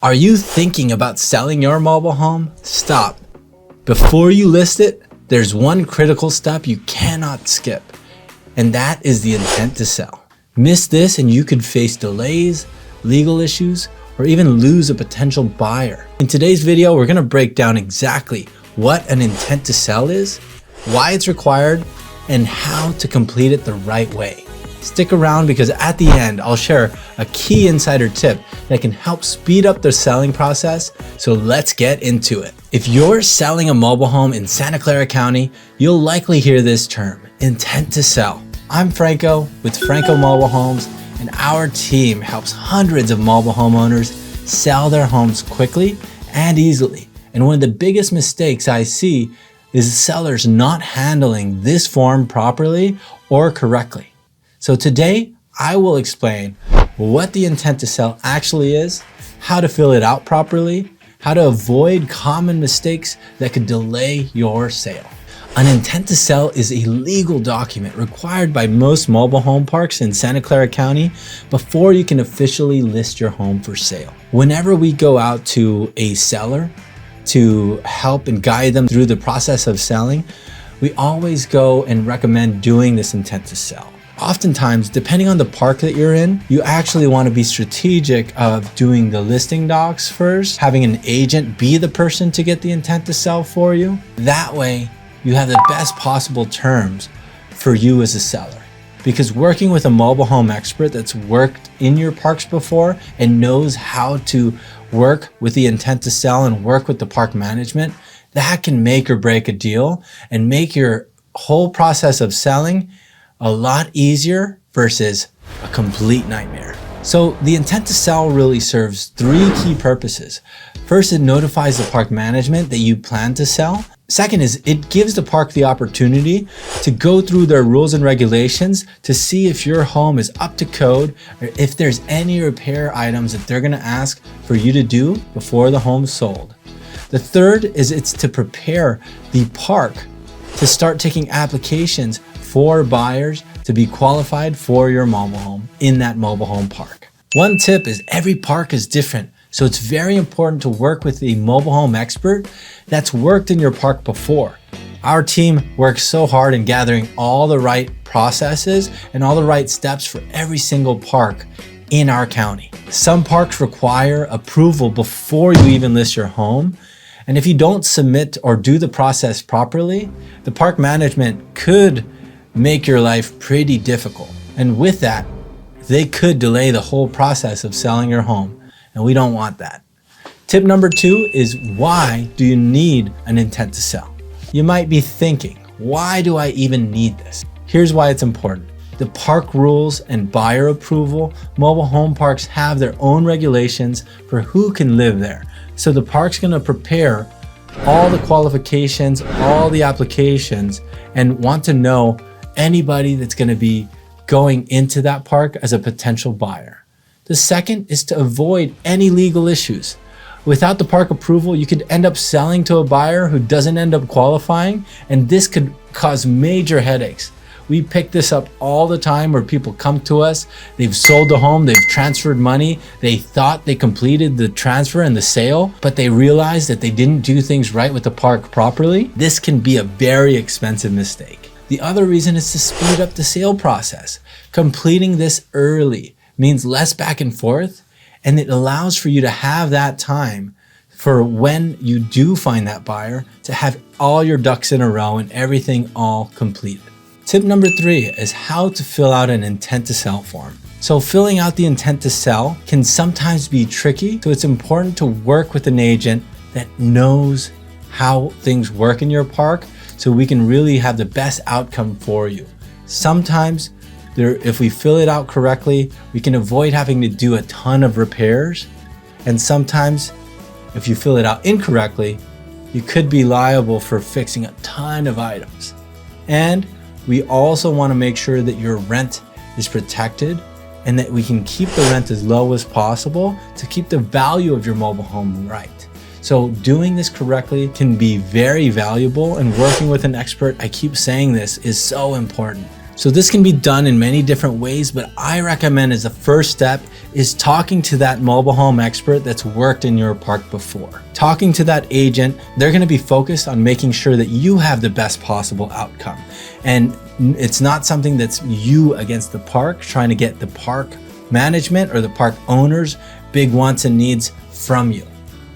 Are you thinking about selling your mobile home? Stop. Before you list it, there's one critical step you cannot skip, and that is the intent to sell. Miss this and you could face delays, legal issues, or even lose a potential buyer. In today's video, we're gonna break down exactly what an intent to sell is, why it's required, and how to complete it the right way. Stick around because at the end, I'll share a key insider tip that can help speed up the selling process. So let's get into it. If you're selling a mobile home in Santa Clara County, you'll likely hear this term, intent to sell. I'm Franco with Franco Mobile Homes, and our team helps hundreds of mobile homeowners sell their homes quickly and easily. And one of the biggest mistakes I see is sellers not handling this form properly or correctly. So today, I will explain what the intent to sell actually is, how to fill it out properly, how to avoid common mistakes that could delay your sale. An intent to sell is a legal document required by most mobile home parks in Santa Clara County before you can officially list your home for sale. Whenever we go out to a seller to help and guide them through the process of selling, we always go and recommend doing this intent to sell. Oftentimes, depending on the park that you're in, you actually want to be strategic of doing the listing docs first, having an agent be the person to get the intent to sell for you. That way, you have the best possible terms for you as a seller. Because working with a mobile home expert that's worked in your parks before and knows how to work with the intent to sell and work with the park management, that can make or break a deal and make your whole process of selling a lot easier versus a complete nightmare. So the intent to sell really serves three key purposes. First, it notifies the park management that you plan to sell. Second is it gives the park the opportunity to go through their rules and regulations to see if your home is up to code or if there's any repair items that they're gonna ask for you to do before the home's sold. The third is it's to prepare the park to start taking applications for buyers to be qualified for your mobile home in that mobile home park. One tip is every park is different, so it's very important to work with a mobile home expert that's worked in your park before. Our team works so hard in gathering all the right processes and all the right steps for every single park in our county. Some parks require approval before you even list your home. And if you don't submit or do the process properly, the park management could make your life pretty difficult. And with that, they could delay the whole process of selling your home. And we don't want that. Tip number 2 is why do you need an intent to sell? You might be thinking, why do I even need this? Here's why it's important. The park rules and buyer approval, mobile home parks have their own regulations for who can live there. So the park's gonna prepare all the qualifications, all the applications, and want to know anybody that's gonna be going into that park as a potential buyer. The second is to avoid any legal issues. Without the park approval, you could end up selling to a buyer who doesn't end up qualifying, and this could cause major headaches. We pick this up all the time where people come to us, they've sold the home, they've transferred money, they thought they completed the transfer and the sale, but they realized that they didn't do things right with the park properly. This can be a very expensive mistake. The other reason is to speed up the sale process. Completing this early means less back and forth, and it allows for you to have that time for when you do find that buyer to have all your ducks in a row and everything all completed. Tip number 3 is how to fill out an intent to sell form. So filling out the intent to sell can sometimes be tricky, so it's important to work with an agent that knows how things work in your park so we can really have the best outcome for you. Sometimes, if we fill it out correctly, we can avoid having to do a ton of repairs. And sometimes, if you fill it out incorrectly, you could be liable for fixing a ton of items. And we also want to make sure that your rent is protected and that we can keep the rent as low as possible to keep the value of your mobile home right. So doing this correctly can be very valuable, and working with an expert, I keep saying this, is so important. So this can be done in many different ways, but I recommend as the first step is talking to that mobile home expert that's worked in your park before. Talking to that agent, they're gonna be focused on making sure that you have the best possible outcome. And it's not something that's you against the park, trying to get the park management or the park owners' big wants and needs from you.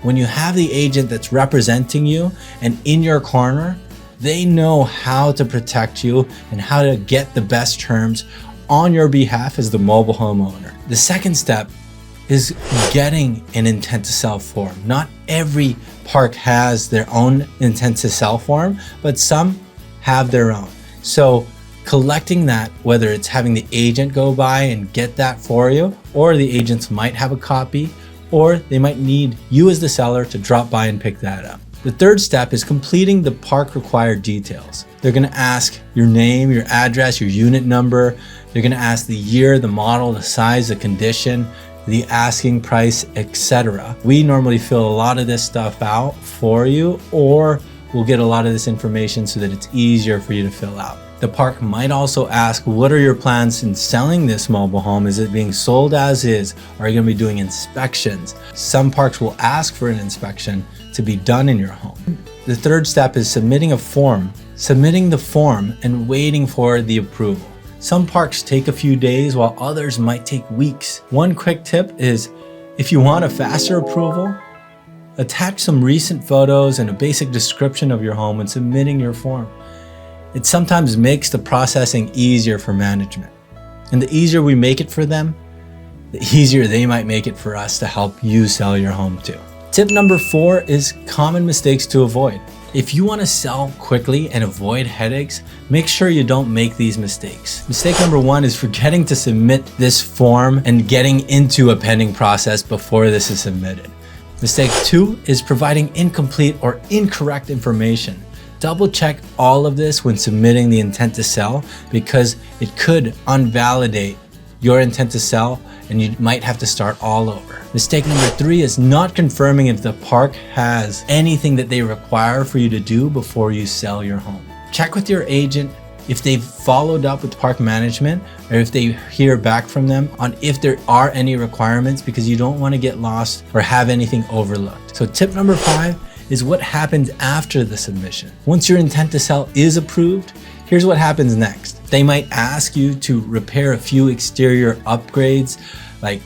When you have the agent that's representing you and in your corner, they know how to protect you and how to get the best terms on your behalf as the mobile home owner. The second step is getting an intent to sell form. Not every park has their own intent to sell form, but some have their own. So collecting that, whether it's having the agent go by and get that for you, or the agents might have a copy, or they might need you as the seller to drop by and pick that up. The third step is completing the park required details. They're gonna ask your name, your address, your unit number. They're gonna ask the year, the model, the size, the condition, the asking price, etc. We normally fill a lot of this stuff out for you, or we'll get a lot of this information so that it's easier for you to fill out. The park might also ask, what are your plans in selling this mobile home? Is it being sold as is? Are you gonna be doing inspections? Some parks will ask for an inspection to be done in your home. The third step is submitting a form. Submitting the form and waiting for the approval. Some parks take a few days while others might take weeks. One quick tip is, if you want a faster approval, attach some recent photos and a basic description of your home when submitting your form. It sometimes makes the processing easier for management. And the easier we make it for them, the easier they might make it for us to help you sell your home too. Tip number 4 is common mistakes to avoid. If you want to sell quickly and avoid headaches, make sure you don't make these mistakes. Mistake number 1 is forgetting to submit this form and getting into a pending process before this is submitted. Mistake 2 is providing incomplete or incorrect information. Double check all of this when submitting the intent to sell, because it could unvalidate your intent to sell and you might have to start all over. Mistake number 3 is not confirming if the park has anything that they require for you to do before you sell your home. Check with your agent if they've followed up with park management or if they hear back from them on if there are any requirements, because you don't want to get lost or have anything overlooked. So tip number 5 is what happens after the submission. Once your intent to sell is approved, here's what happens next. They might ask you to repair a few exterior upgrades, like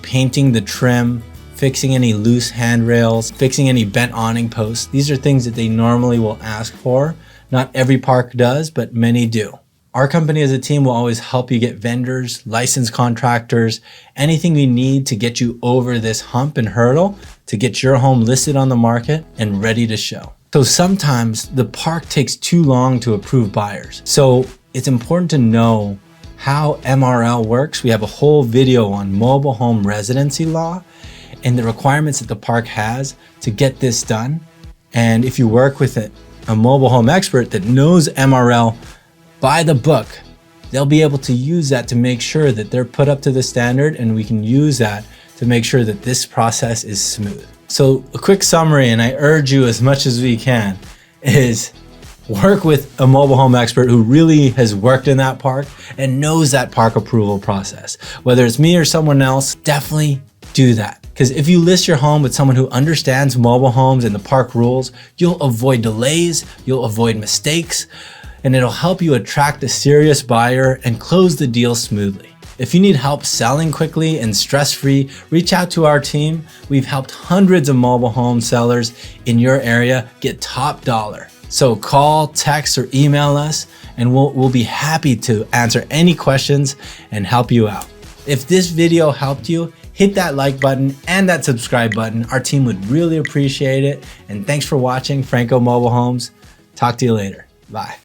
painting the trim, fixing any loose handrails, fixing any bent awning posts. These are things that they normally will ask for. Not every park does, but many do. Our company as a team will always help you get vendors, licensed contractors, anything you need to get you over this hump and hurdle to get your home listed on the market and ready to show. So sometimes the park takes too long to approve buyers. So it's important to know how MRL works. We have a whole video on mobile home residency law and the requirements that the park has to get this done. And if you work with a mobile home expert that knows MRL by the book, they'll be able to use that to make sure that they're put up to the standard, and we can use that to make sure that this process is smooth. So a quick summary, and I urge you as much as we can, is work with a mobile home expert who really has worked in that park and knows that park approval process. Whether it's me or someone else, definitely do that. Because if you list your home with someone who understands mobile homes and the park rules, you'll avoid delays, you'll avoid mistakes, and it'll help you attract a serious buyer and close the deal smoothly. If you need help selling quickly and stress-free, reach out to our team. We've helped hundreds of mobile home sellers in your area get top dollar. So call, text, or email us, and we'll be happy to answer any questions and help you out. If this video helped you, hit that like button and that subscribe button. Our team would really appreciate it. And thanks for watching Franco Mobile Homes. Talk to you later. Bye.